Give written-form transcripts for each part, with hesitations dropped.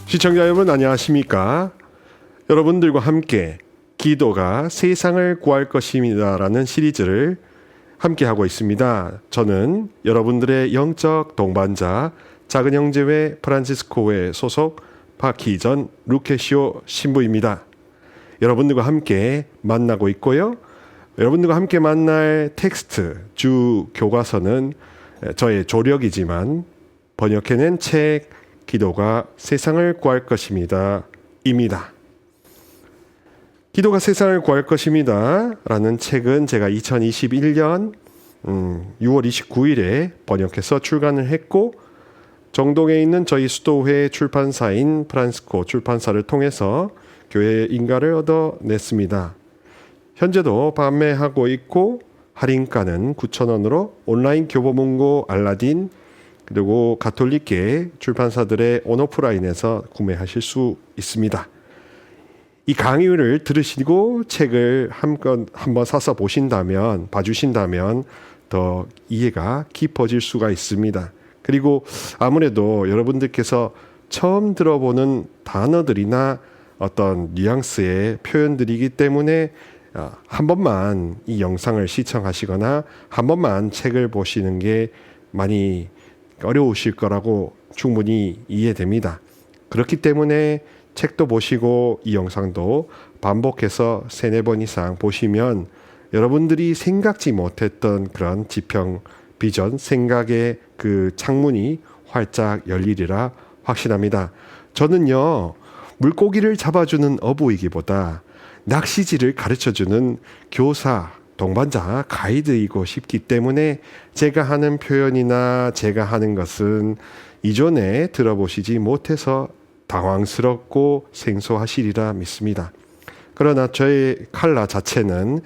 시청자 여러분 안녕하십니까? 여러분들과 함께 기도가 세상을 구할 것입니다라는 시리즈를 함께 하고 있습니다. 저는 여러분들의 영적 동반자 작은 형제회 프란치스코회 소속 박희전 루케시오 신부입니다. 여러분들과 함께 만나고 있고요. 여러분들과 함께 만날 텍스트 주 교과서는 저의 조력이지만 번역해낸 책 기도가 세상을 구할 것입니다. 입니다. 기도가 세상을 구할 것입니다. 라는 책은 제가 2021년 6월 29일에 번역해서 출간을 했고 정동에 있는 저희 수도회 출판사인 프란시스코 출판사를 통해서 교회 인가를 얻어냈습니다. 현재도 판매하고 있고 할인가는 9,000원으로 온라인 교보문고 알라딘 그리고 가톨릭계 출판사들의 온오프라인에서 구매하실 수 있습니다. 이 강의를 들으시고 책을 한번 사서 봐주신다면 더 이해가 깊어질 수가 있습니다. 그리고 아무래도 여러분들께서 처음 들어보는 단어들이나 어떤 뉘앙스의 표현들이기 때문에 한 번만 이 영상을 시청하시거나 한 번만 책을 보시는 게 많이 어려우실 거라고 충분히 이해됩니다. 그렇기 때문에 책도 보시고 이 영상도 반복해서 3-4번 이상 보시면 여러분들이 생각지 못했던 그런 지평, 비전, 생각의 그 창문이 활짝 열리리라 확신합니다. 저는요, 물고기를 잡아주는 어부이기보다 낚시질을 가르쳐주는 교사, 동반자, 가이드이고 싶기 때문에 제가 하는 표현이나 제가 하는 것은 이전에 들어보시지 못해서 당황스럽고 생소하시리라 믿습니다. 그러나 저의 칼라 자체는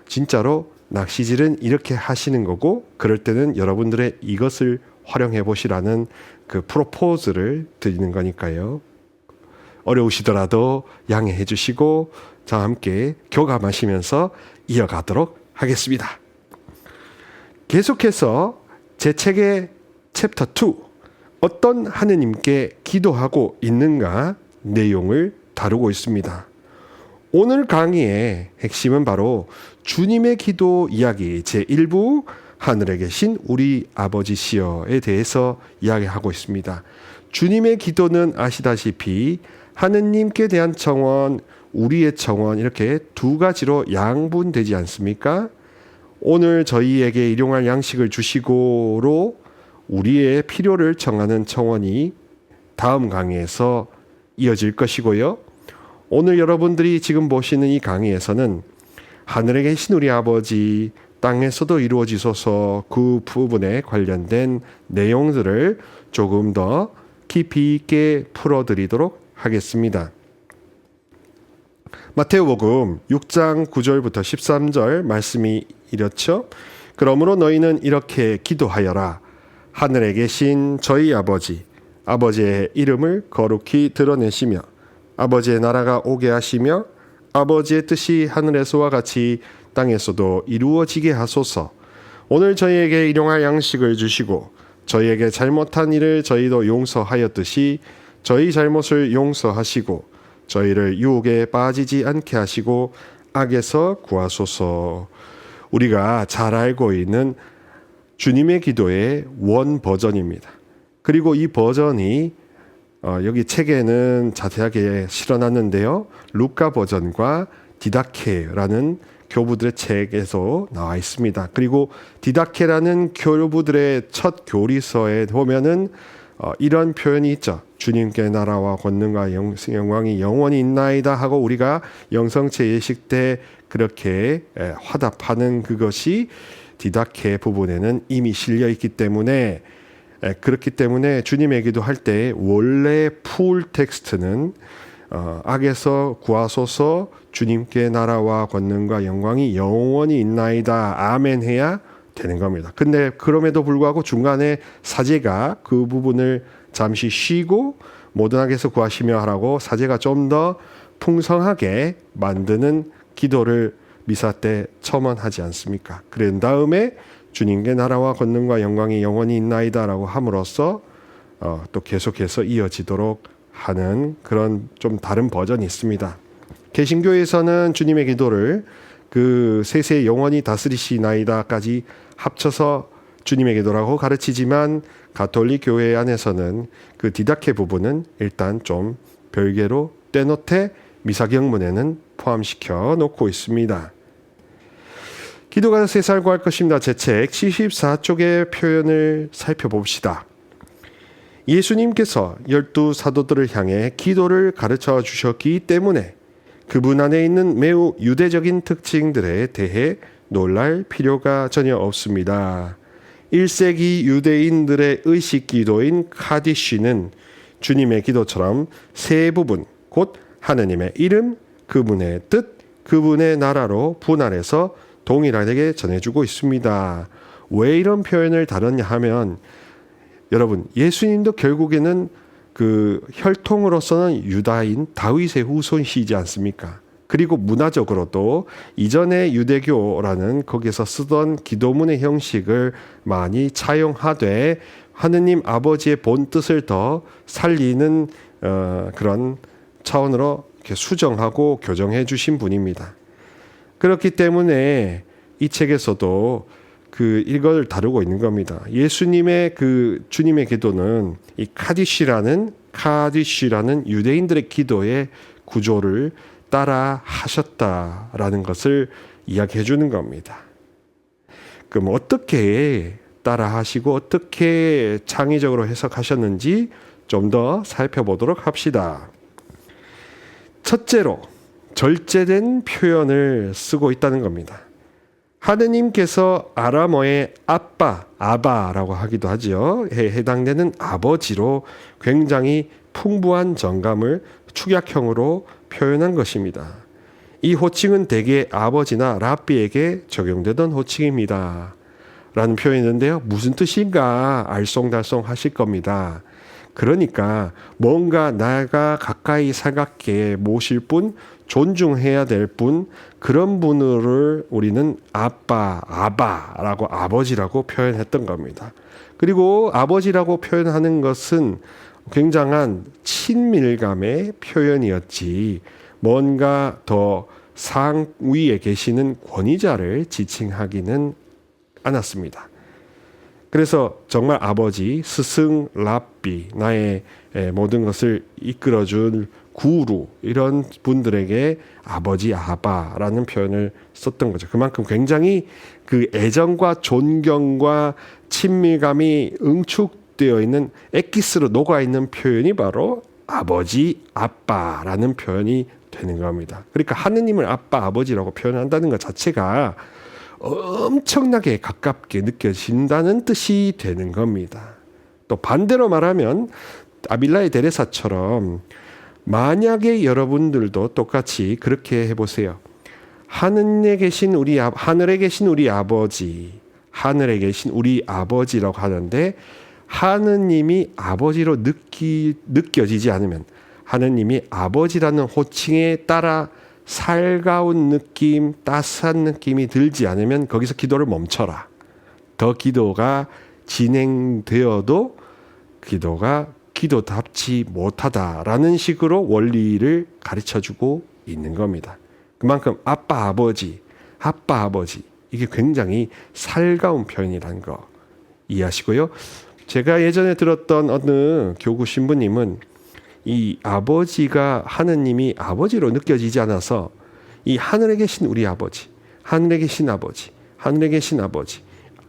진짜로 낚시질은 이렇게 하시는 거고 그럴 때는 여러분들의 이것을 활용해 보시라는 그 프로포즈를 드리는 거니까요. 어려우시더라도 양해해 주시고 저와 함께 교감하시면서 이어가도록 하겠습니다. 계속해서 제 책의 챕터 2 어떤 하느님께 기도하고 있는가 내용을 다루고 있습니다. 오늘 강의의 핵심은 바로 주님의 기도 이야기 제1부 하늘에 계신 우리 아버지시여에 대해서 이야기하고 있습니다. 주님의 기도는 아시다시피 하느님께 대한 청원, 우리의 청원 이렇게 두 가지로 양분되지 않습니까? 오늘 저희에게 일용할 양식을 주시고로 우리의 필요를 청하는 청원이 다음 강의에서 이어질 것이고요. 오늘 여러분들이 지금 보시는 이 강의에서는 하늘에 계신 우리 아버지 땅에서도 이루어지소서 그 부분에 관련된 내용들을 조금 더 깊이 있게 풀어드리도록 하겠습니다. 마태복음 6장 9절부터 13절 말씀이 이렇죠. 그러므로 너희는 이렇게 기도하여라. 하늘에 계신 저희 아버지, 아버지의 이름을 거룩히 드러내시며 아버지의 나라가 오게 하시며 아버지의 뜻이 하늘에서와 같이 땅에서도 이루어지게 하소서. 오늘 저희에게 일용할 양식을 주시고 저희에게 잘못한 일을 저희도 용서하였듯이 저희 잘못을 용서하시고 저희를 유혹에 빠지지 않게 하시고 악에서 구하소서. 우리가 잘 알고 있는 주님의 기도의 원 버전입니다. 그리고 이 버전이 여기 책에는 자세하게 실어놨는데요. 루카 버전과 디다케라는 교부들의 책에서 나와 있습니다. 그리고 디다케라는 교부들의 첫 교리서에 보면은 이런 표현이 있죠. 주님께 나라와 권능과 영광이 영원히 있나이다 하고 우리가 영성체 예식 때 그렇게 화답하는 그것이 디다케 부분에는 이미 실려 있기 때문에 그렇기 때문에 주님의 기도할 때 원래 풀 텍스트는 악에서 구하소서 주님께 나라와 권능과 영광이 영원히 있나이다 아멘 해야 되는 겁니다. 근데 그럼에도 불구하고 중간에 사제가 그 부분을 잠시 쉬고 모든 악에서 구하시며 하라고 사제가 좀 더 풍성하게 만드는 기도를 미사 때 첨언하지 않습니까? 그런 다음에 주님께 나라와 권능과 영광이 영원히 있나이다 라고 함으로써 또 계속해서 이어지도록 하는 그런 좀 다른 버전이 있습니다. 개신교에서는 주님의 기도를 그 세세 영원히 다스리시나이다까지 합쳐서 주님의 기도라고 가르치지만 가톨릭 교회 안에서는 그 디다케 부분은 일단 좀 별개로 떼놓되 미사경문에는 포함시켜 놓고 있습니다. 기도가 세상을 구할 것입니다. 제 책 74쪽의 표현을 살펴봅시다. 예수님께서 12사도들을 향해 기도를 가르쳐 주셨기 때문에 그분 안에 있는 매우 유대적인 특징들에 대해 놀랄 필요가 전혀 없습니다. 1세기 유대인들의 의식 기도인 카디쉬는 주님의 기도처럼 세 부분, 곧 하느님의 이름, 그분의 뜻, 그분의 나라로 분할해서 동일하게 전해주고 있습니다. 왜 이런 표현을 다뤘냐 하면 여러분, 예수님도 결국에는 그 혈통으로서는 유다인 다윗의 후손이시지 않습니까? 그리고 문화적으로도 이전의 유대교라는 거기서 쓰던 기도문의 형식을 많이 차용하되 하느님 아버지의 본 뜻을 더 살리는 그런 차원으로 이렇게 수정하고 교정해 주신 분입니다. 그렇기 때문에 이 책에서도 이걸 다루고 있는 겁니다. 예수님의 주님의 기도는 이 카디쉬라는 유대인들의 기도의 구조를 따라 하셨다라는 것을 이야기해 주는 겁니다. 그럼 어떻게 따라 하시고 어떻게 창의적으로 해석하셨는지 좀 더 살펴보도록 합시다. 첫째로 절제된 표현을 쓰고 있다는 겁니다. 하느님께서 아람어의 아바라고 하기도 하지요. 해당되는 아버지로 굉장히 풍부한 정감을 축약형으로 표현한 것입니다. 이 호칭은 대개 아버지나 랍비에게 적용되던 호칭입니다. 라는 표현인데요. 무슨 뜻인가 알쏭달쏭 하실 겁니다. 그러니까 뭔가 나가 가까이 살갑게 모실 분, 존중해야 될 분, 그런 분을 우리는 아바라고 아버지라고 표현했던 겁니다. 그리고 아버지라고 표현하는 것은 굉장한 친밀감의 표현이었지 뭔가 더 상위에 계시는 권위자를 지칭하기는 않았습니다. 그래서 정말 아버지, 스승, 랍비, 나의 모든 것을 이끌어줄 구루 이런 분들에게 아버지, 아바라는 표현을 썼던 거죠. 그만큼 굉장히 그 애정과 존경과 친밀감이 응축되어 있는 엑기스로 녹아있는 표현이 바로 아버지, 아빠라는 표현이 되는 겁니다. 그러니까 하느님을 아빠, 아버지라고 표현한다는 것 자체가 엄청나게 가깝게 느껴진다는 뜻이 되는 겁니다. 또 반대로 말하면 아빌라의 데레사처럼 만약에 여러분들도 똑같이 그렇게 해보세요. 하늘에 계신 우리 아버지, 하늘에 계신 우리 아버지라고 하는데 하느님이 아버지로 느껴지지 않으면 하느님이 아버지라는 호칭에 따라 살가운 느낌, 따스한 느낌이 들지 않으면 거기서 기도를 멈춰라. 더 기도가 진행되어도 기도가 기도답지 못하다라는 식으로 원리를 가르쳐주고 있는 겁니다. 그만큼 아빠 아버지 이게 굉장히 살가운 표현이라는 거 이해하시고요. 제가 예전에 들었던 어느 교구 신부님은 이 아버지가 하느님이 아버지로 느껴지지 않아서 이 하늘에 계신 우리 아버지, 하늘에 계신 아버지, 하늘에 계신 아버지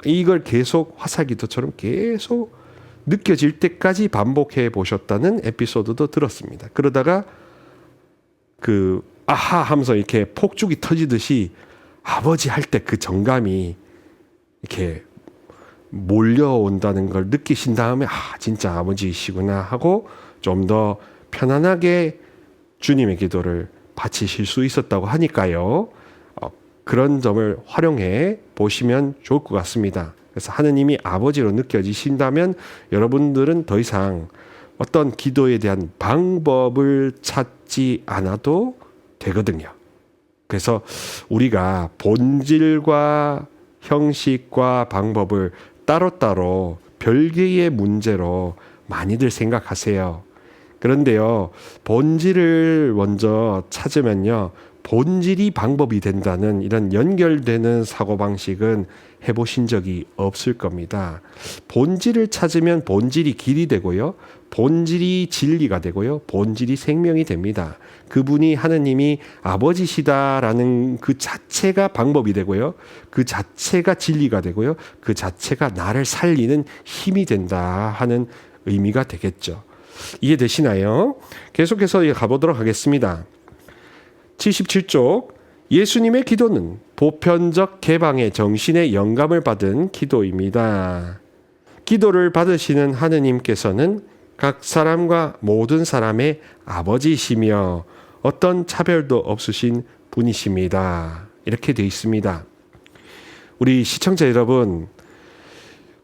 이걸 계속 화살기도처럼 계속 느껴질 때까지 반복해 보셨다는 에피소드도 들었습니다. 그러다가 아하 하면서 이렇게 폭죽이 터지듯이 아버지 할 때 그 정감이 이렇게 몰려온다는 걸 느끼신 다음에 진짜 아버지이시구나 하고 좀 더 편안하게 주님의 기도를 바치실 수 있었다고 하니까요. 그런 점을 활용해 보시면 좋을 것 같습니다. 그래서 하느님이 아버지로 느껴지신다면 여러분들은 더 이상 어떤 기도에 대한 방법을 찾지 않아도 되거든요. 그래서 우리가 본질과 형식과 방법을 따로따로 별개의 문제로 많이들 생각하세요. 그런데요, 본질을 먼저 찾으면요, 본질이 방법이 된다는 이런 연결되는 사고방식은 해보신 적이 없을 겁니다. 본질을 찾으면 본질이 길이 되고요, 본질이 진리가 되고요, 본질이 생명이 됩니다. 그분이 하느님이 아버지시다라는 그 자체가 방법이 되고요, 그 자체가 진리가 되고요, 그 자체가 나를 살리는 힘이 된다 하는 의미가 되겠죠. 이해되시나요? 계속해서 가보도록 하겠습니다. 77쪽, 예수님의 기도는 보편적 개방의 정신의 영감을 받은 기도입니다. 기도를 받으시는 하느님께서는 각 사람과 모든 사람의 아버지이시며 어떤 차별도 없으신 분이십니다. 이렇게 되어 있습니다. 우리 시청자 여러분,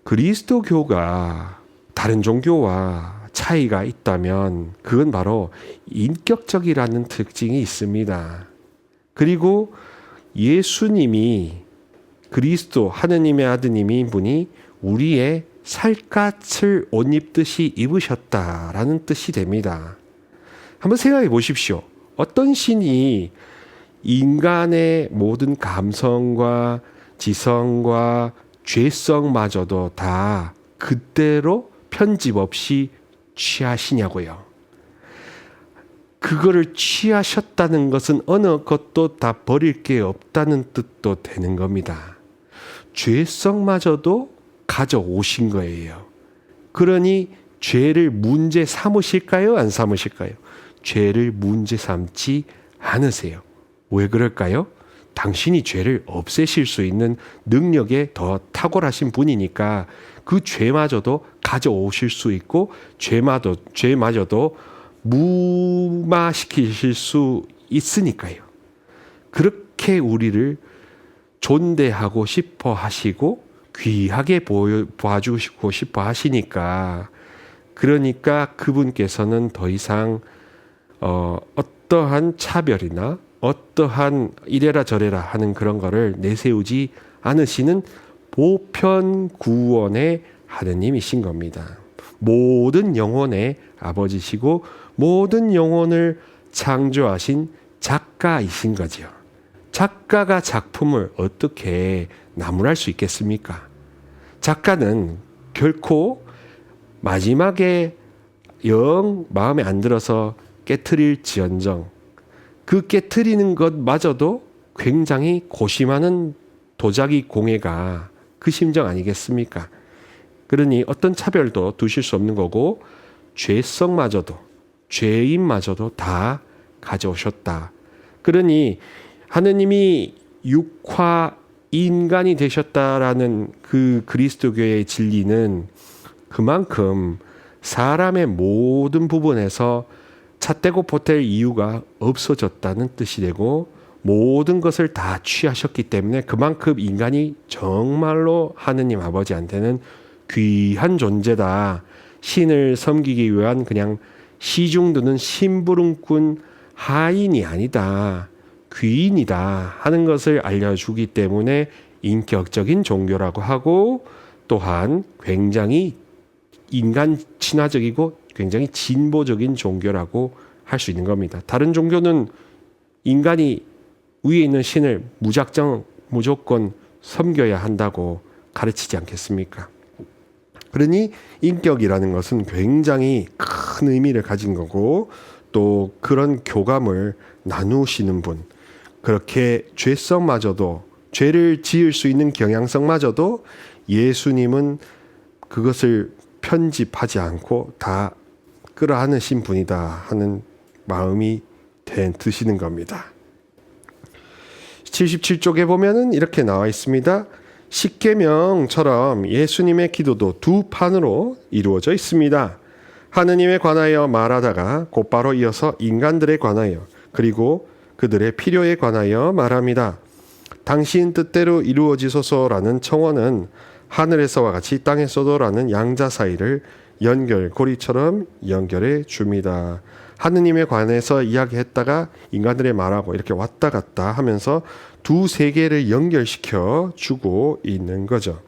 그리스도교가 다른 종교와 차이가 있다면 그건 바로 인격적이라는 특징이 있습니다. 그리고 예수님이 그리스도 하느님의 아드님인 분이 우리의 살갗을 옷 입듯이 입으셨다라는 뜻이 됩니다. 한번 생각해 보십시오. 어떤 신이 인간의 모든 감성과 지성과 죄성마저도 다 그대로 편집 없이 취하시냐고요. 그거를 취하셨다는 것은 어느 것도 다 버릴 게 없다는 뜻도 되는 겁니다. 죄성마저도 가져오신 거예요. 그러니 죄를 문제 삼으실까요? 안 삼으실까요? 죄를 문제 삼지 않으세요. 왜 그럴까요? 당신이 죄를 없애실 수 있는 능력에 더 탁월하신 분이니까 그 죄마저도 가져오실 수 있고 죄마저도 무마시키실 수 있으니까요. 그렇게 우리를 존대하고 싶어 하시고 귀하게 봐주시고 싶어 하시니까, 그러니까 그분께서는 더 이상 어떠한 차별이나 어떠한 이래라 저래라 하는 그런 거를 내세우지 않으시는 보편 구원의 하느님이신 겁니다. 모든 영혼의 아버지시고 모든 영혼을 창조하신 작가이신 거죠. 작가가 작품을 어떻게 나무랄 수 있겠습니까? 작가는 결코 마지막에 영 마음에 안 들어서 깨트릴지언정 그 깨트리는 것마저도 굉장히 고심하는 도자기 공예가 그 심정 아니겠습니까? 그러니 어떤 차별도 두실 수 없는 거고 죄성마저도 죄인마저도 다 가져오셨다. 그러니 하느님이 육화 인간이 되셨다라는 그 그리스도교의 진리는 그만큼 사람의 모든 부분에서 잣대고 보탤 이유가 없어졌다는 뜻이 되고 모든 것을 다 취하셨기 때문에 그만큼 인간이 정말로 하느님 아버지한테는 귀한 존재다. 신을 섬기기 위한 그냥 시중드는 심부름꾼 하인이 아니다. 귀인이다 하는 것을 알려주기 때문에 인격적인 종교라고 하고, 또한 굉장히 인간 친화적이고 굉장히 진보적인 종교라고 할 수 있는 겁니다. 다른 종교는 인간이 위에 있는 신을 무조건 섬겨야 한다고 가르치지 않겠습니까? 그러니 인격이라는 것은 굉장히 큰 의미를 가진 거고, 또 그런 교감을 나누시는 분, 그렇게 죄성마저도, 죄를 지을 수 있는 경향성마저도 예수님은 그것을 편집하지 않고 다 끌어안으신 분이다 하는 마음이 드시는 겁니다. 77쪽에 보면은 이렇게 나와 있습니다. 십계명처럼 예수님의 기도도 두 판으로 이루어져 있습니다. 하느님에 관하여 말하다가 곧바로 이어서 인간들에 관하여 그리고 그들의 필요에 관하여 말합니다. 당신 뜻대로 이루어지소서라는 청원은 하늘에서와 같이 땅에서도라는 양자 사이를 연결고리처럼 연결해 줍니다. 하느님에 관해서 이야기했다가 인간들에 말하고 이렇게 왔다 갔다 하면서 두 세계를 연결시켜 주고 있는 거죠.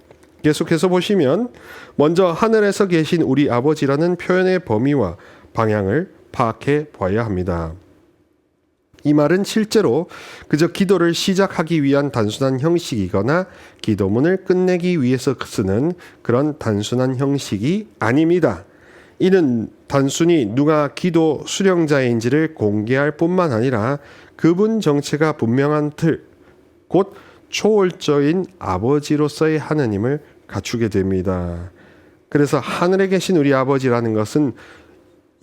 계속해서 보시면 먼저 하늘에서 계신 우리 아버지라는 표현의 범위와 방향을 파악해 봐야 합니다. 이 말은 실제로 그저 기도를 시작하기 위한 단순한 형식이거나 기도문을 끝내기 위해서 쓰는 그런 단순한 형식이 아닙니다. 이는 단순히 누가 기도 수령자인지를 공개할 뿐만 아니라 그분 정체가 분명한 틀, 곧 초월적인 아버지로서의 하느님을 갖추게 됩니다. 그래서 하늘에 계신 우리 아버지라는 것은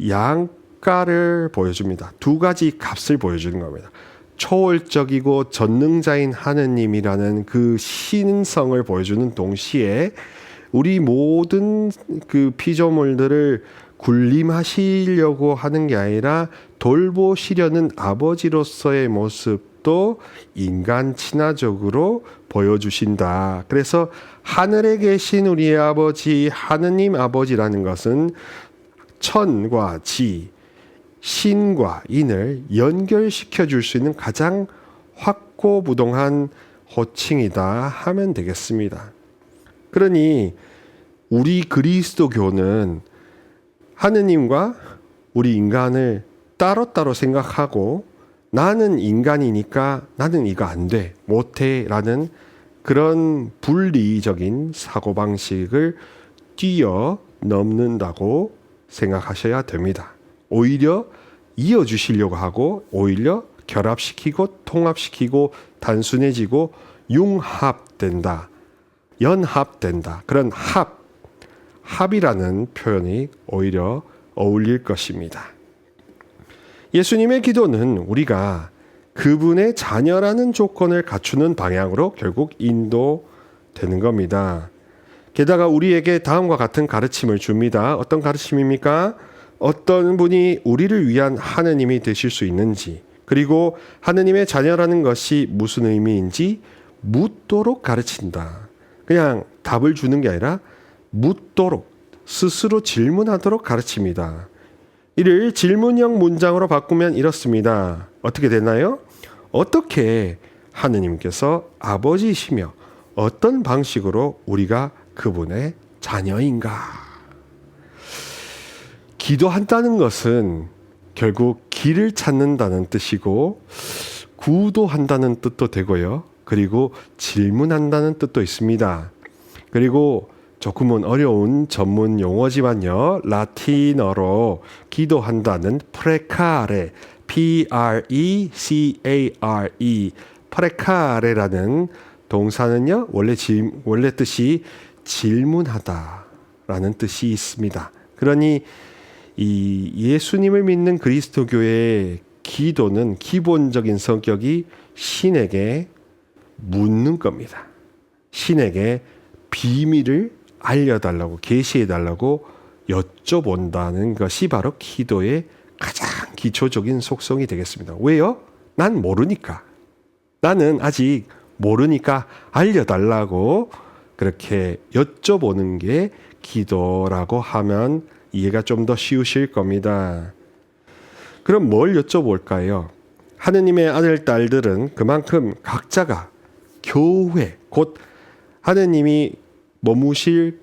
양가를 보여줍니다. 두 가지 값을 보여주는 겁니다. 초월적이고 전능자인 하느님이라는 그 신성을 보여주는 동시에 우리 모든 그 피조물들을 군림하시려고 하는 게 아니라 돌보시려는 아버지로서의 모습도 인간 친화적으로 보여주신다. 그래서 하늘에 계신 우리의 아버지, 하느님 아버지라는 것은 천과 지, 신과 인을 연결시켜 줄 수 있는 가장 확고부동한 호칭이다 하면 되겠습니다. 그러니 우리 그리스도교는 하느님과 우리 인간을 따로따로 생각하고 나는 인간이니까 나는 이거 안 돼, 못해 라는 그런 분리적인 사고방식을 뛰어넘는다고 생각하셔야 됩니다. 오히려 이어주시려고 하고 오히려 결합시키고 통합시키고 단순해지고 융합된다. 연합된다. 그런 합이라는 표현이 오히려 어울릴 것입니다. 예수님의 기도는 우리가 그분의 자녀라는 조건을 갖추는 방향으로 결국 인도되는 겁니다. 게다가 우리에게 다음과 같은 가르침을 줍니다. 어떤 가르침입니까? 어떤 분이 우리를 위한 하느님이 되실 수 있는지, 그리고 하느님의 자녀라는 것이 무슨 의미인지 묻도록 가르친다. 그냥 답을 주는 게 아니라 묻도록, 스스로 질문하도록 가르칩니다. 이를 질문형 문장으로 바꾸면 이렇습니다. 어떻게 되나요? 어떻게 하느님께서 아버지이시며 어떤 방식으로 우리가 그분의 자녀인가? 기도한다는 것은 결국 길을 찾는다는 뜻이고 구도한다는 뜻도 되고요. 그리고 질문한다는 뜻도 있습니다. 그리고 조금은 어려운 전문 용어지만요. 라틴어로 기도한다는 프레카레, P-R-E-C-A-R-E, 프레카레라는 동사는요. 원래 뜻이 질문하다라는 뜻이 있습니다. 그러니 이 예수님을 믿는 그리스도교의 기도는 기본적인 성격이 신에게 묻는 겁니다. 신에게 비밀을 알려달라고, 계시해달라고 여쭤본다는 것이 바로 기도의 가장 기초적인 속성이 되겠습니다. 왜요? 난 모르니까. 나는 아직 모르니까 알려달라고 그렇게 여쭤보는 게 기도라고 하면 이해가 좀 더 쉬우실 겁니다. 그럼 뭘 여쭤볼까요? 하느님의 아들, 딸들은 그만큼 각자가 교회, 곧 하느님이 머무실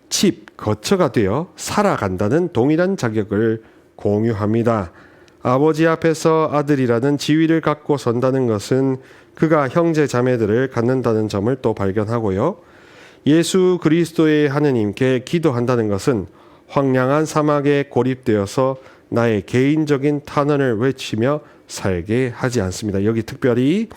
집, 거처가 되어 살아간다는 동일한 자격을 공유합니다. 아버지 앞에서 아들이라는 지위를 갖고 선다는 것은 그가 형제 자매들을 갖는다는 점을 또 발견하고요. 예수 그리스도의 하느님께 기도한다는 것은 황량한 사막에 고립되어서 나의 개인적인 탄원을 외치며 살게 하지 않습니다. 여기 특별히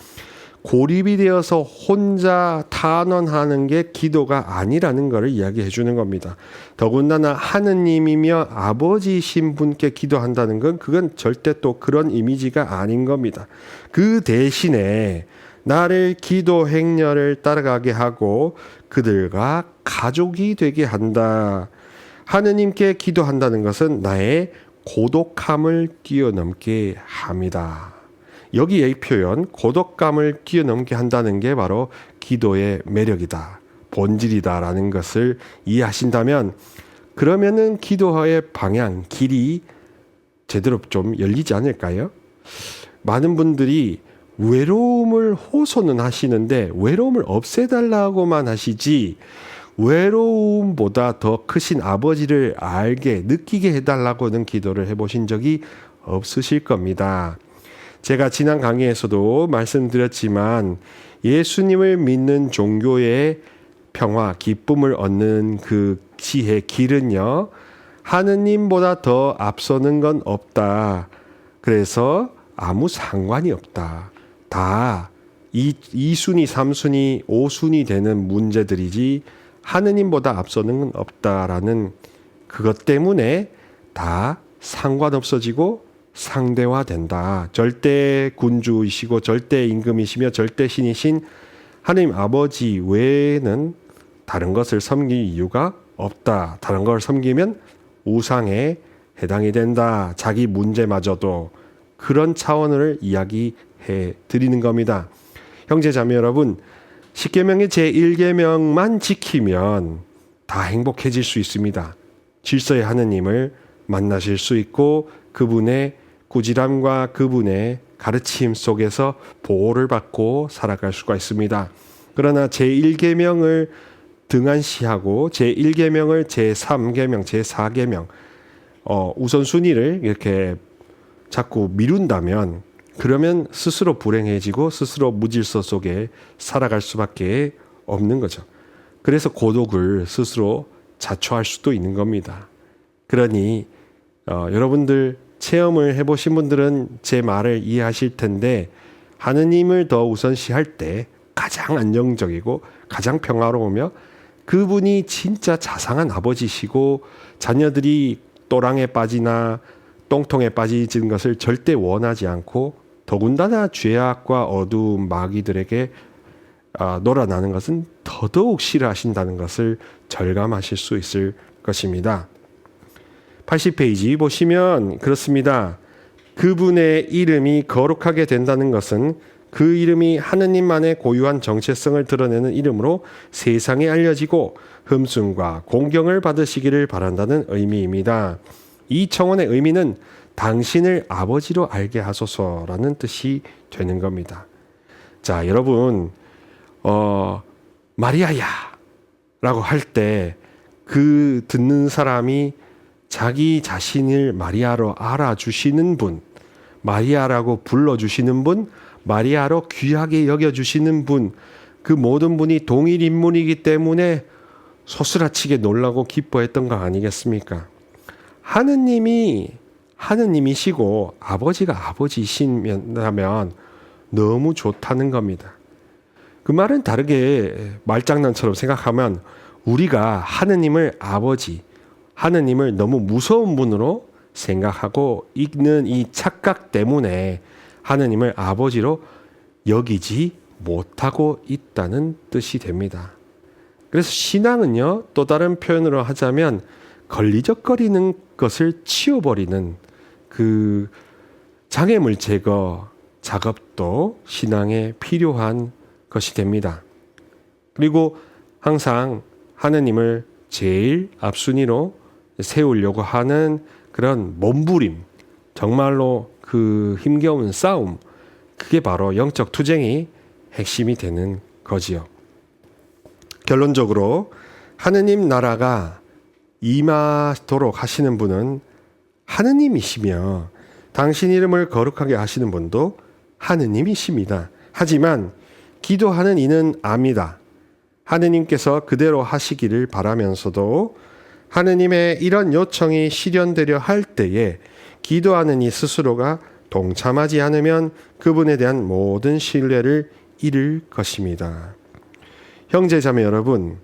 고립이 되어서 혼자 탄원하는 게 기도가 아니라는 것을 이야기해 주는 겁니다. 더군다나 하느님이며 아버지이신 분께 기도한다는 건 그건 절대 또 그런 이미지가 아닌 겁니다. 그 대신에 나를 기도 행렬을 따라가게 하고 그들과 가족이 되게 한다. 하느님께 기도한다는 것은 나의 고독함을 뛰어넘게 합니다. 여기에 이 표현 고독감을 뛰어넘게 한다는 게 바로 기도의 매력이다, 본질이다라는 것을 이해하신다면 그러면은 기도의 방향, 길이 제대로 좀 열리지 않을까요? 많은 분들이 외로움을 호소는 하시는데 외로움을 없애달라고만 하시지 외로움보다 더 크신 아버지를 알게 느끼게 해달라고는 기도를 해보신 적이 없으실 겁니다. 제가 지난 강의에서도 말씀드렸지만 예수님을 믿는 종교의 평화, 기쁨을 얻는 그 지혜 길은요, 하느님보다 더 앞서는 건 없다. 그래서 아무 상관이 없다. 다 2순위, 3순위, 5순위 되는 문제들이지 하느님보다 앞서는 건 없다라는 그것 때문에 다 상관없어지고 상대화된다. 절대 군주이시고 절대 임금이시며 절대 신이신 하느님 아버지 외에는 다른 것을 섬길 이유가 없다. 다른 걸 섬기면 우상에 해당이 된다. 자기 문제마저도 그런 차원을 이야기해 드리는 겁니다. 형제 자매 여러분, 십계명의 제1계명만 지키면 다 행복해질 수 있습니다. 질서의 하느님을 만나실 수 있고 그분의 꾸지람과 그분의 가르침 속에서 보호를 받고 살아갈 수가 있습니다. 그러나 제1계명을 등한시하고 제1계명을 제3계명, 제4계명 우선순위를 이렇게 자꾸 미룬다면 그러면 스스로 불행해지고 스스로 무질서 속에 살아갈 수밖에 없는 거죠. 그래서 고독을 스스로 자초할 수도 있는 겁니다. 그러니 여러분들 체험을 해보신 분들은 제 말을 이해하실 텐데 하느님을 더 우선시할 때 가장 안정적이고 가장 평화로우며 그분이 진짜 자상한 아버지시고 자녀들이 또랑에 빠지나 똥통에 빠지는 것을 절대 원하지 않고 더군다나 죄악과 어두운 마귀들에게 놀아나는 것은 더더욱 싫어하신다는 것을 절감하실 수 있을 것입니다. 80페이지 보시면 그렇습니다. 그분의 이름이 거룩하게 된다는 것은 그 이름이 하느님만의 고유한 정체성을 드러내는 이름으로 세상에 알려지고 흠숭과 공경을 받으시기를 바란다는 의미입니다. 이 청원의 의미는 당신을 아버지로 알게 하소서라는 뜻이 되는 겁니다. 자, 여러분, 마리아야 라고 할 때 그 듣는 사람이 자기 자신을 마리아로 알아주시는 분, 마리아라고 불러주시는 분, 마리아로 귀하게 여겨주시는 분, 그 모든 분이 동일 인물이기 때문에 소스라치게 놀라고 기뻐했던 거 아니겠습니까? 하느님이시고 아버지가 아버지이시면 너무 좋다는 겁니다. 그 말은 다르게 말장난처럼 생각하면 우리가 하느님을 아버지, 하느님을 너무 무서운 분으로 생각하고 있는 이 착각 때문에 하느님을 아버지로 여기지 못하고 있다는 뜻이 됩니다. 그래서 신앙은요, 또 다른 표현으로 하자면 걸리적거리는 것을 치워버리는 그 장애물 제거 작업도 신앙에 필요한 것이 됩니다. 그리고 항상 하느님을 제일 앞순위로 세우려고 하는 그런 몸부림, 정말로 그 힘겨운 싸움, 그게 바로 영적 투쟁이 핵심이 되는 거지요. 결론적으로 하느님 나라가 임하도록 하시는 분은 하느님이시며 당신 이름을 거룩하게 하시는 분도 하느님이십니다. 하지만 기도하는 이는 압니다. 하느님께서 그대로 하시기를 바라면서도 하느님의 이런 요청이 실현되려 할 때에 기도하는 이 스스로가 동참하지 않으면 그분에 대한 모든 신뢰를 잃을 것입니다. 형제 자매 여러분,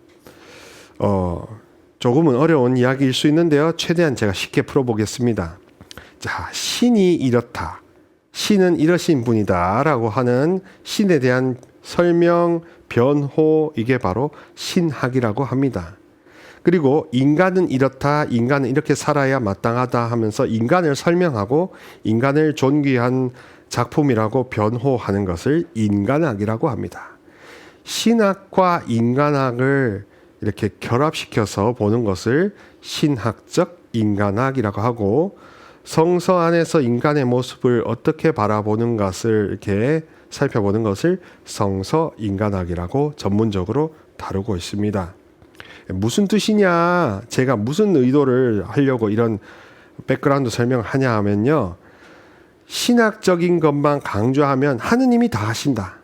조금은 어려운 이야기일 수 있는데요. 최대한 제가 쉽게 풀어보겠습니다. 자, 신이 이렇다. 신은 이러신 분이다 라고 하는 신에 대한 설명, 변호, 이게 바로 신학이라고 합니다. 그리고 인간은 이렇다, 인간은 이렇게 살아야 마땅하다 하면서 인간을 설명하고 인간을 존귀한 작품이라고 변호하는 것을 인간학이라고 합니다. 신학과 인간학을 이렇게 결합시켜서 보는 것을 신학적 인간학이라고 하고, 성서 안에서 인간의 모습을 어떻게 바라보는 것을 이렇게 살펴보는 것을 성서 인간학이라고 전문적으로 다루고 있습니다. 무슨 뜻이냐, 제가 무슨 의도를 하려고 이런 백그라운드 설명을 하냐 하면요, 신학적인 것만 강조하면 하느님이 다 하신다,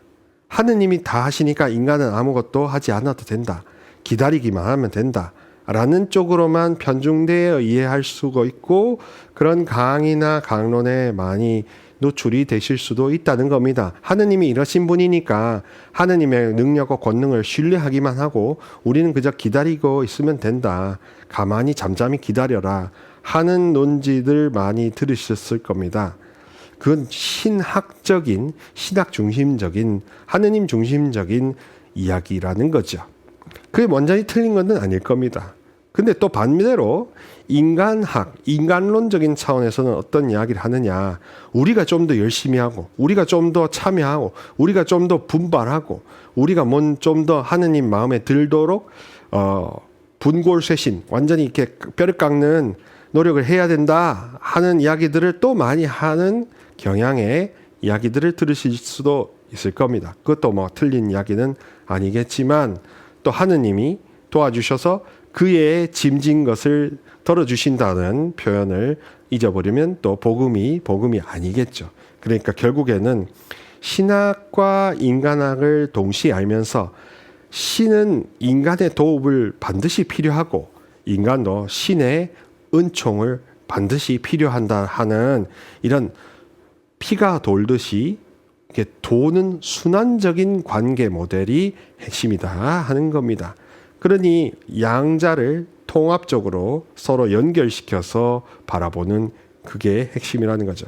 하느님이 다 하시니까 인간은 아무것도 하지 않아도 된다, 기다리기만 하면 된다 라는 쪽으로만 편중되어 이해할 수가 있고, 그런 강의나 강론에 많이 노출이 되실 수도 있다는 겁니다. 하느님이 이러신 분이니까 하느님의 능력과 권능을 신뢰하기만 하고 우리는 그저 기다리고 있으면 된다, 가만히 잠잠히 기다려라 하는 논지들 많이 들으셨을 겁니다. 그건 신학적인, 신학 중심적인, 하느님 중심적인 이야기라는 거죠. 그게 완전히 틀린 건 아닐 겁니다. 근데 또 반대로 인간학, 인간론적인 차원에서는 어떤 이야기를 하느냐, 우리가 좀 더 열심히 하고, 우리가 좀 더 참여하고, 우리가 좀 더 분발하고, 우리가 좀 더 하느님 마음에 들도록 분골쇄신, 완전히 이렇게 뼈를 깎는 노력을 해야 된다 하는 이야기들을 또 많이 하는 경향의 이야기들을 들으실 수도 있을 겁니다. 그것도 뭐 틀린 이야기는 아니겠지만, 또 하느님이 도와주셔서 그의 짐진 것을 덜어주신다는 표현을 잊어버리면 또 복음이 아니겠죠. 그러니까 결국에는 신학과 인간학을 동시에 알면서 신은 인간의 도움을 반드시 필요하고 인간도 신의 은총을 반드시 필요한다 하는 이런 피가 돌듯이 이렇게 도는 순환적인 관계 모델이 핵심이다 하는 겁니다. 그러니 양자를 통합적으로 서로 연결시켜서 바라보는 그게 핵심이라는 거죠.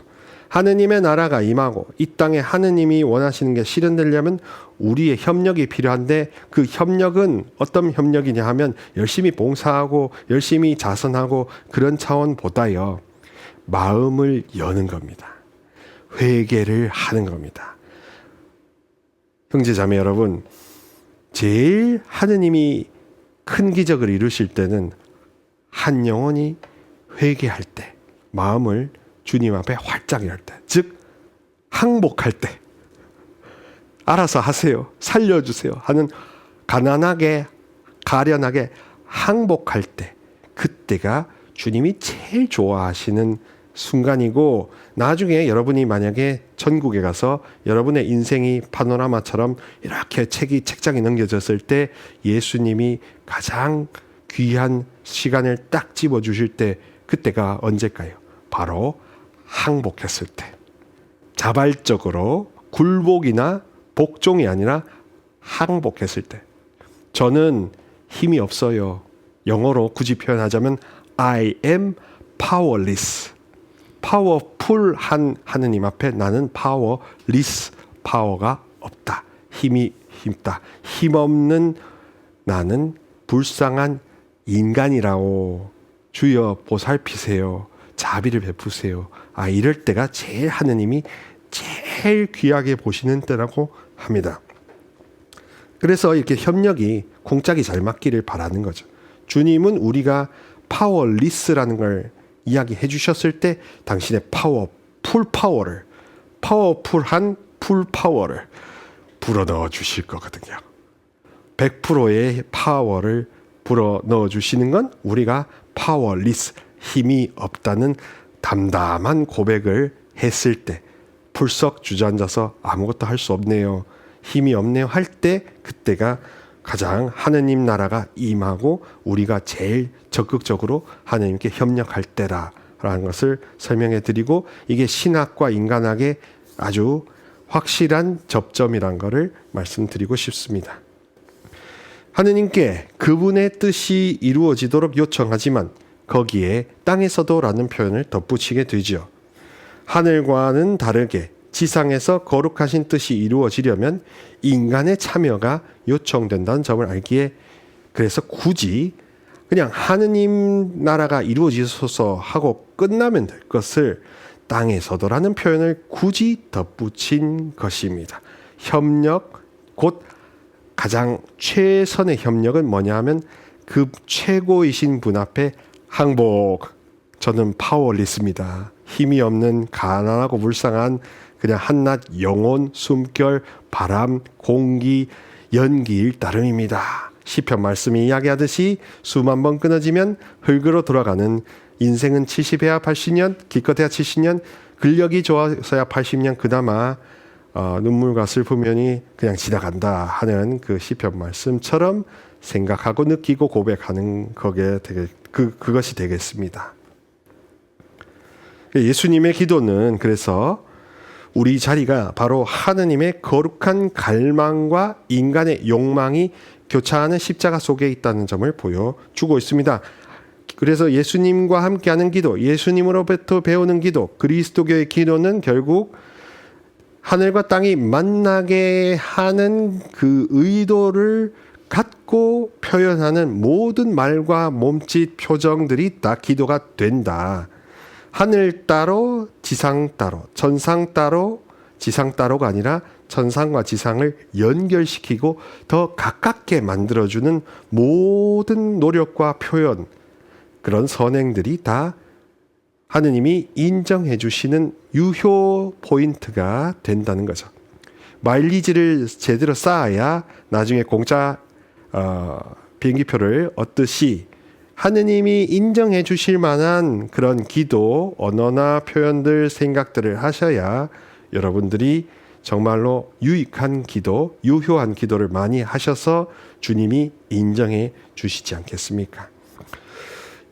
하느님의 나라가 임하고 이 땅에 하느님이 원하시는 게 실현되려면 우리의 협력이 필요한데, 그 협력은 어떤 협력이냐 하면 열심히 봉사하고 열심히 자선하고 그런 차원보다요, 마음을 여는 겁니다. 회개를 하는 겁니다. 형제자매 여러분, 제일 하느님이 큰 기적을 이루실 때는 한 영혼이 회개할 때, 마음을 주님 앞에 활짝 열 때, 즉 항복할 때, 알아서 하세요, 살려주세요 하는 가난하게 가련하게 항복할 때, 그때가 주님이 제일 좋아하시는 순간이고, 나중에 여러분이 만약에 천국에 가서 여러분의 인생이 파노라마처럼 이렇게 책장에 넘겨졌을 때 예수님이 가장 귀한 시간을 딱 집어주실 때, 그때가 언제일까요? 바로 항복했을 때, 자발적으로 굴복이나 복종이 아니라 항복했을 때. 저는 힘이 없어요. 영어로 굳이 표현하자면 I am powerless. 파워풀한 하느님 앞에 나는 파워리스, 파워가 없다, 힘이 없다, 힘없는 나는 불쌍한 인간이라고 주여 보살피세요, 자비를 베푸세요. 이럴 때가 제일 하느님이 제일 귀하게 보시는 때라고 합니다. 그래서 이렇게 협력이 공짝이 잘 맞기를 바라는 거죠. 주님은 우리가 파워리스라는 걸 이야기해 주셨을 때 당신의 파워풀한 풀파워를 불어넣어 주실 거거든요. 100%의 파워를 불어넣어 주시는 건 우리가 파워리스, 힘이 없다는 담담한 고백을 했을 때, 풀썩 주저앉아서 아무것도 할 수 없네요, 힘이 없네요 할 때, 그때가 가장 하느님 나라가 임하고 우리가 제일 적극적으로 하느님께 협력할 때라라는 것을 설명해 드리고, 이게 신학과 인간학의 아주 확실한 접점이란 것을 말씀드리고 싶습니다. 하느님께 그분의 뜻이 이루어지도록 요청하지만 거기에 땅에서도 라는 표현을 덧붙이게 되죠. 하늘과는 다르게 지상에서 거룩하신 뜻이 이루어지려면 인간의 참여가 요청된다는 점을 알기에, 그래서 굳이 그냥 하느님 나라가 이루어지소서 하고 끝나면 될 것을 땅에서도라는 표현을 굳이 덧붙인 것입니다. 협력, 곧 가장 최선의 협력은 뭐냐 하면 그 최고이신 분 앞에 항복. 저는 파워리스입니다. 힘이 없는 가난하고 불쌍한 그냥 한낱 영혼, 숨결, 바람, 공기, 연기일 따름입니다. 시편 말씀이 이야기하듯이 수만 번 끊어지면 흙으로 돌아가는 인생은 70해야 80년, 기껏해야 70년, 근력이 좋아서야 80년 그나마 눈물과 슬픔이 그냥 지나간다 하는 그 시편 말씀처럼 생각하고 느끼고 고백하는 그것이 되겠습니다. 예수님의 기도는 그래서 우리 자리가 바로 하느님의 거룩한 갈망과 인간의 욕망이 교차하는 십자가 속에 있다는 점을 보여주고 있습니다. 그래서 예수님과 함께하는 기도, 예수님으로부터 배우는 기도, 그리스도교의 기도는 결국 하늘과 땅이 만나게 하는 그 의도를 갖고 표현하는 모든 말과 몸짓, 표정들이 다 기도가 된다. 하늘 따로 지상 따로, 천상 따로 지상 따로가 아니라 천상과 지상을 연결시키고 더 가깝게 만들어주는 모든 노력과 표현, 그런 선행들이 다 하느님이 인정해 주시는 유효 포인트가 된다는 거죠. 마일리지를 제대로 쌓아야 나중에 공짜 비행기표를 얻듯이 하느님이 인정해 주실 만한 그런 기도, 언어나 표현들, 생각들을 하셔야 여러분들이 정말로 유익한 기도, 유효한 기도를 많이 하셔서 주님이 인정해 주시지 않겠습니까?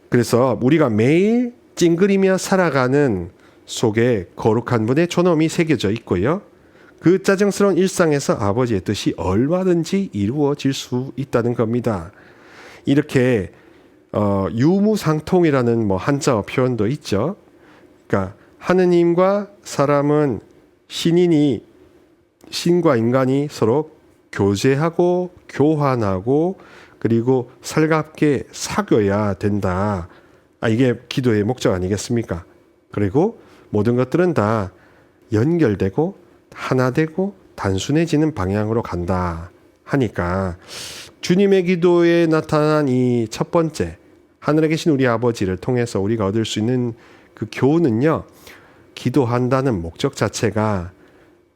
그래서 우리가 매일 찡그리며 살아가는 속에 거룩한 분의 존엄이 새겨져 있고요. 그 짜증스러운 일상에서 아버지의 뜻이 얼마든지 이루어질 수 있다는 겁니다. 이렇게 유무상통이라는 한자어 표현도 있죠. 그러니까 하느님과 사람은 신과 인간이 서로 교제하고 교환하고 그리고 살갑게 사귀어야 된다. 이게 기도의 목적 아니겠습니까? 그리고 모든 것들은 다 연결되고 하나 되고 단순해지는 방향으로 간다 하니까 주님의 기도에 나타난 이 첫 번째 하늘에 계신 우리 아버지를 통해서 우리가 얻을 수 있는 그 교훈은요, 기도한다는 목적 자체가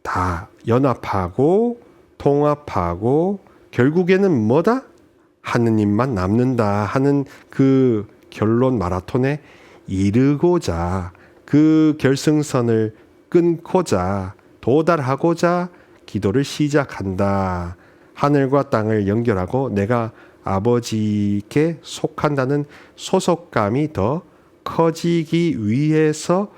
다 연합하고 통합하고 결국에는 뭐다? 하느님만 남는다 하는 그 결론 마라톤에 이르고자, 그 결승선을 끊고자, 도달하고자 기도를 시작한다. 하늘과 땅을 연결하고 내가 아버지께 속한다는 소속감이 더 커지기 위해서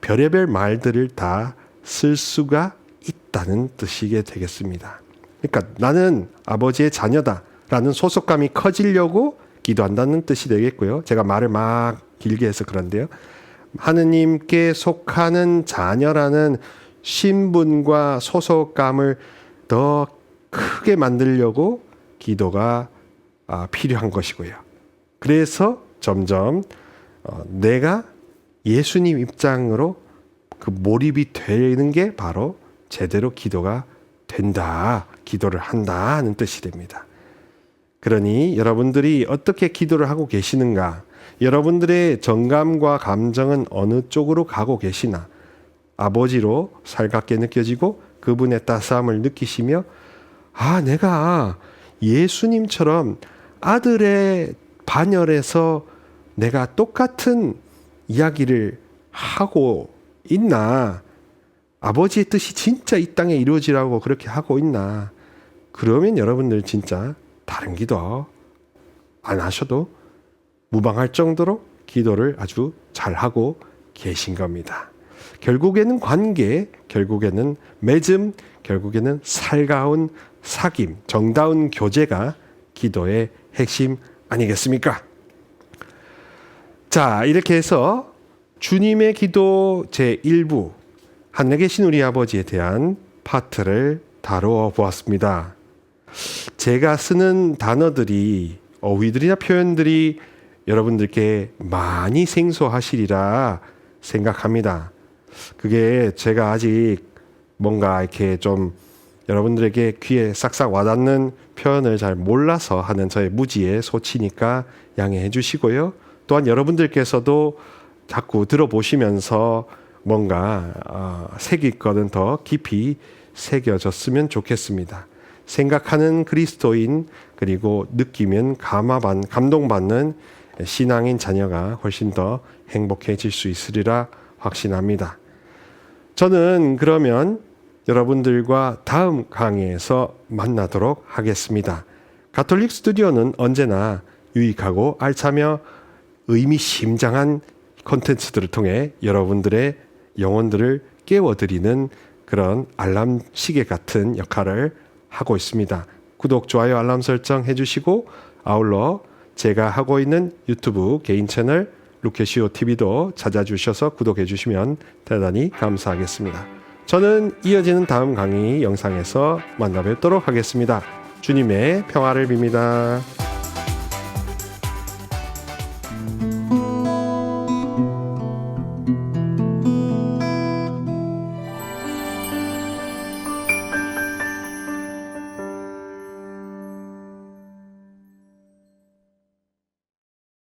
별의별 말들을 다 쓸 수가 있다는 뜻이게 되겠습니다. 그러니까 나는 아버지의 자녀다라는 소속감이 커지려고 기도한다는 뜻이 되겠고요. 제가 말을 막 길게 해서 그런데요. 하느님께 속하는 자녀라는 신분과 소속감을 더 크게 만들려고 기도가 필요한 것이고요. 그래서 점점 내가 예수님 입장으로 그 몰입이 되는 게 바로 제대로 기도가 된다, 기도를 한다 하는 뜻이 됩니다. 그러니 여러분들이 어떻게 기도를 하고 계시는가, 여러분들의 정감과 감정은 어느 쪽으로 가고 계시나, 아버지로 살갑게 느껴지고 그분의 따스함을 느끼시며 내가 예수님처럼 아들의 반열에서 내가 똑같은 이야기를 하고 있나, 아버지의 뜻이 진짜 이 땅에 이루어지라고 그렇게 하고 있나, 그러면 여러분들 진짜 다른 기도 안 하셔도 무방할 정도로 기도를 아주 잘하고 계신 겁니다. 결국에는 관계, 결국에는 맺음, 결국에는 살가운 사귐, 정다운 교제가 기도의 핵심 아니겠습니까? 자, 이렇게 해서 주님의 기도 제1부, 하늘에 계신 우리 아버지에 대한 파트를 다루어 보았습니다. 제가 쓰는 단어들이, 어휘들이나 표현들이 여러분들께 많이 생소하시리라 생각합니다. 그게 제가 아직 뭔가 이렇게 좀 여러분들에게 귀에 싹싹 와닿는 표현을 잘 몰라서 하는 저의 무지의 소치니까 양해해 주시고요. 또한 여러분들께서도 자꾸 들어보시면서 뭔가 새길 거는 더 깊이 새겨졌으면 좋겠습니다. 생각하는 그리스도인 그리고 느끼면 감동받는 신앙인 자녀가 훨씬 더 행복해질 수 있으리라 확신합니다. 저는 그러면 여러분들과 다음 강의에서 만나도록 하겠습니다. 가톨릭 스튜디오는 언제나 유익하고 알차며 의미심장한 콘텐츠들을 통해 여러분들의 영혼들을 깨워드리는 그런 알람 시계 같은 역할을 하고 있습니다. 구독, 좋아요, 알람 설정 해주시고 아울러 제가 하고 있는 유튜브 개인 채널 루케시오 TV도 찾아주셔서 구독해 주시면 대단히 감사하겠습니다. 저는 이어지는 다음 강의 영상에서 만나 뵙도록 하겠습니다. 주님의 평화를 빕니다.